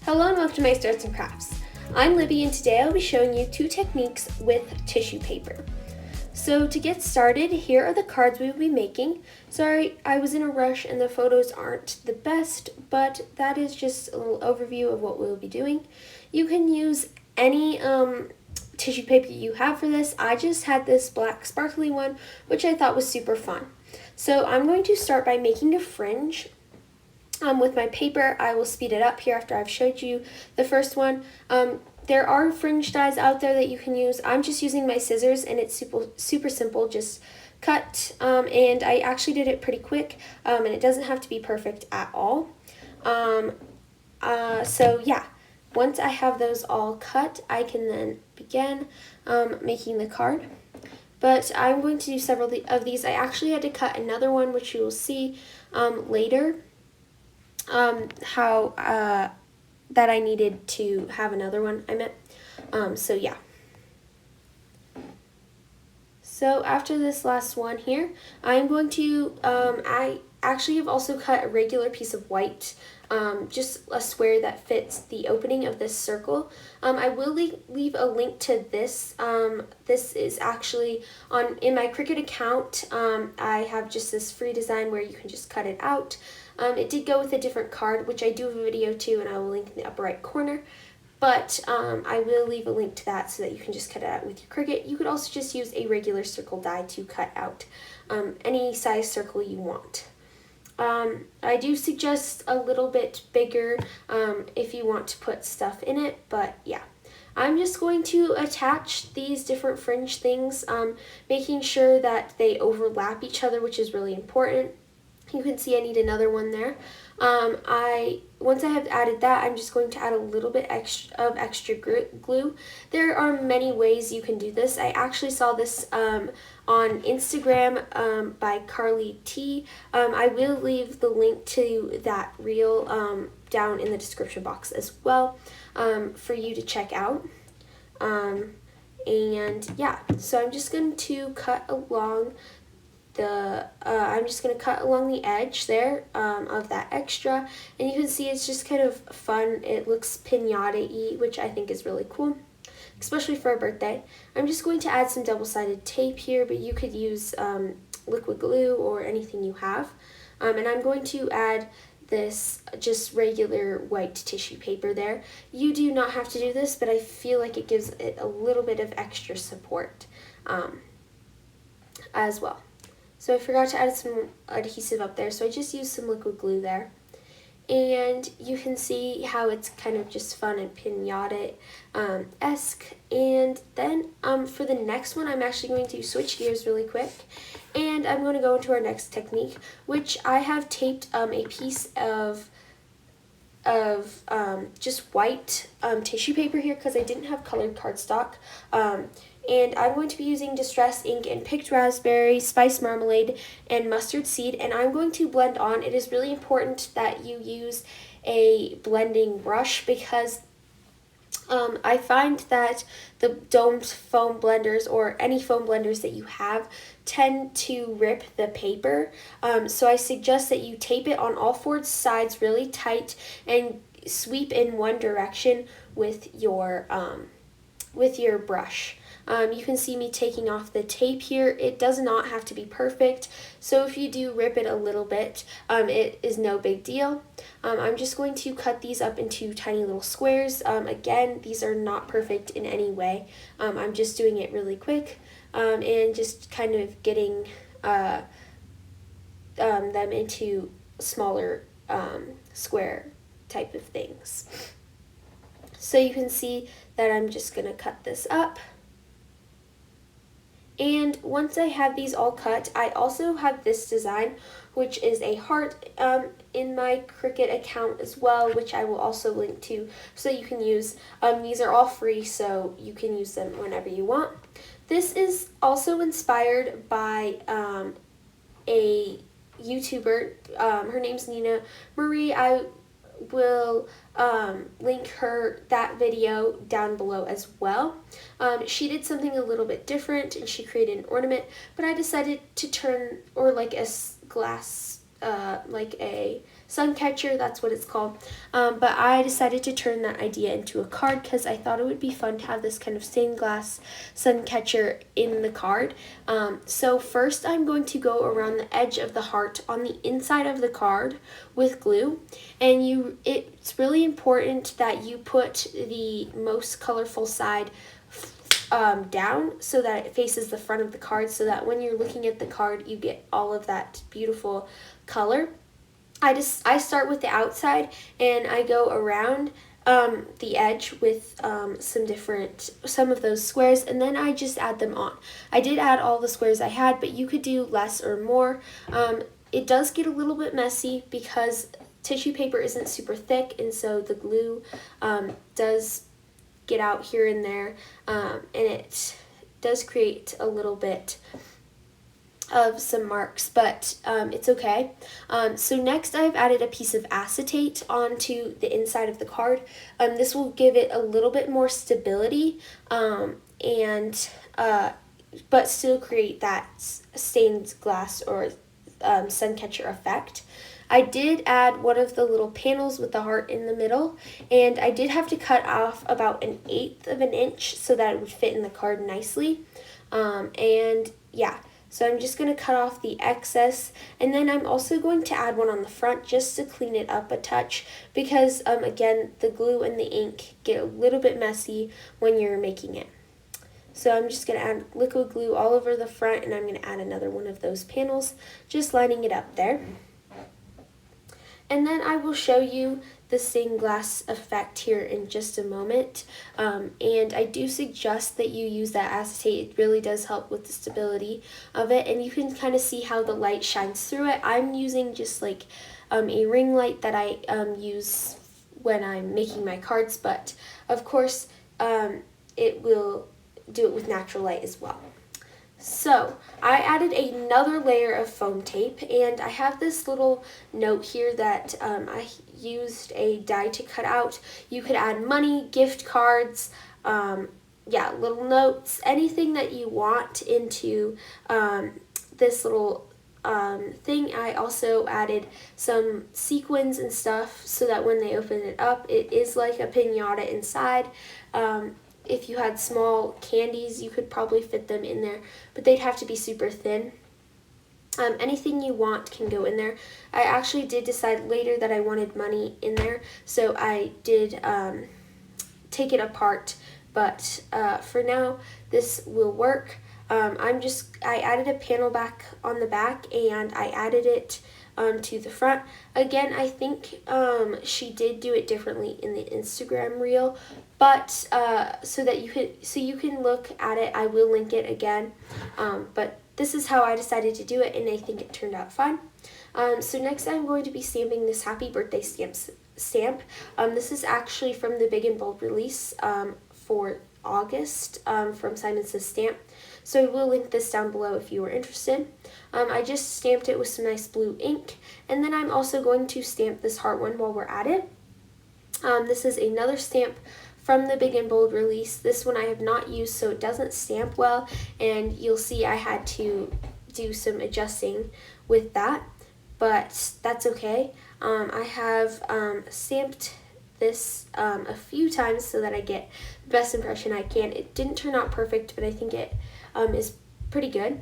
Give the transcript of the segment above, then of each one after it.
Hello and welcome to my Arts and Crafts. I'm Libby and today I'll be showing you 2 techniques with tissue paper. So to get started, here are the cards we will be making. Sorry, I was in a rush and the photos aren't the best, but that is just a little overview of what we'll be doing. You can use any tissue paper you have for this. I just had this black sparkly one, which I thought was super fun. So I'm going to start by making a fringe. With my paper, I will speed it up here after I've showed you the first one. There are fringe dies out there that you can use. I'm just using my scissors and it's super simple, just cut, and I actually did it pretty quick, and it doesn't have to be perfect at all. So yeah, once I have those all cut, I can then begin making the card. But I'm going to do several of these. I actually had to cut another one, which you will see later. That I needed to have another one, so yeah. So after this last one here, I'm going to, I actually have also cut a regular piece of white, just a square that fits the opening of this circle. I will leave a link to this. This is actually in my Cricut account. I have just this free design where you can just cut it out. It did go with a different card, which I do have a video too, and I will link in the upper right corner. But I will leave a link to that so that you can just cut it out with your Cricut. You could also just use a regular circle die to cut out any size circle you want. I do suggest a little bit bigger if you want to put stuff in it, but yeah. I'm just going to attach these different fringe things, making sure that they overlap each other, which is really important. You can see I need another one there. Once I have added that, I'm just going to add a little bit of extra glue. There are many ways you can do this. I actually saw this on Instagram by Carly T. I will leave the link to that reel down in the description box as well for you to check out. And yeah, so I'm just going to cut along the edge there of that extra, and you can see it's just kind of fun. It looks pinata-y, which I think is really cool, especially for a birthday. I'm just going to add some double-sided tape here, but you could use liquid glue or anything you have. And I'm going to add this just regular white tissue paper there. You do not have to do this, but I feel like it gives it a little bit of extra support as well. So I forgot to add some adhesive up there, so I just used some liquid glue there. And you can see how it's kind of just fun and pinata-esque. And then for the next one, I'm actually going to switch gears really quick. And I'm going to go into our next technique, which I have taped a piece of just white tissue paper here because I didn't have colored cardstock. And I'm going to be using Distress ink and picked raspberry, spice marmalade, and mustard seed, and I'm going to blend on. It is really important that you use a blending brush because I find that the domed foam blenders or any foam blenders that you have tend to rip the paper. So I suggest that you tape it on all 4 sides really tight and sweep in one direction with your brush. You can see me taking off the tape here. It does not have to be perfect, so if you do rip it a little bit, it is no big deal. I'm just going to cut these up into tiny little squares. Again, these are not perfect in any way. I'm just doing it really quick and just kind of getting them into smaller square type of things. So you can see that I'm just going to cut this up. And once I have these all cut, I also have this design, which is a heart in my Cricut account as well, which I will also link to so you can use. These are all free, so you can use them whenever you want. This is also inspired by a YouTuber. Her name's Nina Marie. I will link that video down below as well. She did something a little bit different and she created an ornament, but I decided to turn, or like a glass, like a sun catcher, that's what it's called. But I decided to turn that idea into a card because I thought it would be fun to have this kind of stained glass sun catcher in the card. So first I'm going to go around the edge of the heart on the inside of the card with glue, and it's really important that you put the most colorful side down so that it faces the front of the card, so that when you're looking at the card you get all of that beautiful color. I start with the outside and I go around the edge with some of those squares, and then I just add them on. I did add all the squares I had, but you could do less or more. It does get a little bit messy because tissue paper isn't super thick, and so the glue does get out here and there, and it does create a little bit of some marks, but it's okay. So next I've added a piece of acetate onto the inside of the card. This will give it a little bit more stability, and but still create that stained glass or sun catcher effect. I did add one of the little panels with the heart in the middle, and I did have to cut off about 1/8 of an inch so that it would fit in the card nicely. And yeah, so I'm just going to cut off the excess, and then I'm also going to add one on the front just to clean it up a touch because, again, the glue and the ink get a little bit messy when you're making it. So I'm just going to add liquid glue all over the front, and I'm going to add another one of those panels, just lining it up there. And then I will show you the stained glass effect here in just a moment. And I do suggest that you use that acetate. It really does help with the stability of it, and you can kind of see how the light shines through it. I'm using just like a ring light that I use when I'm making my cards, but of course it will do it with natural light as well. So I added another layer of foam tape, and I have this little note here that I used a die to cut out. You could add money, gift cards, little notes, anything that you want into this little thing. I also added some sequins and stuff so that when they open it up, it is like a piñata inside. If you had small candies, you could probably fit them in there, but they'd have to be super thin. Anything you want can go in there. I actually did decide later that I wanted money in there, so I did take it apart, but for now, this will work. I added a panel back on the back, and I added it to the front. Again, I think she did do it differently in the Instagram reel, but so you can look at it. I will link it again, but this is how I decided to do it, and I think it turned out fine. So next I'm going to be stamping this happy birthday stamp. This is actually from the Big and Bold release for August from Simon Says Stamp. So I will link this down below if you are interested. I just stamped it with some nice blue ink, and then I'm also going to stamp this heart one while we're at it. This is another stamp from the Big and Bold release. This one I have not used, so it doesn't stamp well, and you'll see I had to do some adjusting with that, but that's okay. I have stamped this a few times so that I get the best impression I can. It didn't turn out perfect, but I think it is pretty good.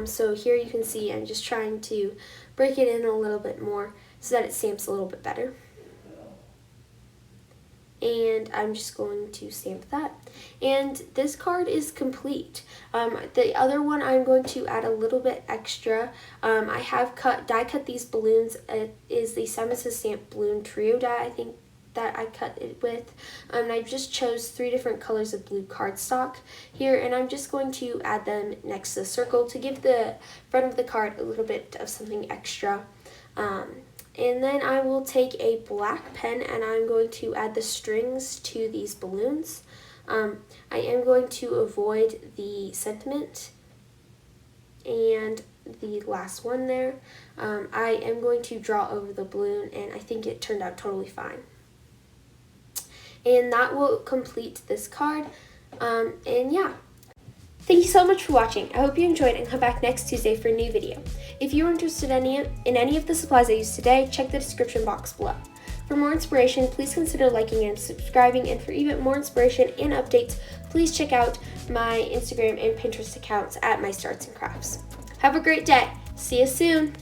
So here you can see I'm just trying to break it in a little bit more so that it stamps a little bit better. And I'm just going to stamp that. And this card is complete. The other one I'm going to add a little bit extra. I have die cut these balloons. It is the Simon Says Stamp balloon trio die, I think, that I cut it with. And I just chose 3 different colors of blue cardstock here, and I'm just going to add them next to the circle to give the front of the card a little bit of something extra. And then I will take a black pen and I'm going to add the strings to these balloons. I am going to avoid the sentiment and the last one there. I am going to draw over the balloon, and I think it turned out totally fine. And that will complete this card. And yeah. Thank you so much for watching. I hope you enjoyed and come back next Tuesday for a new video. If you are interested in any of the supplies I used today, check the description box below. For more inspiration, please consider liking and subscribing, and for even more inspiration and updates, please check out my Instagram and Pinterest accounts at Misti Arts and Crafts. Have a great day. See you soon.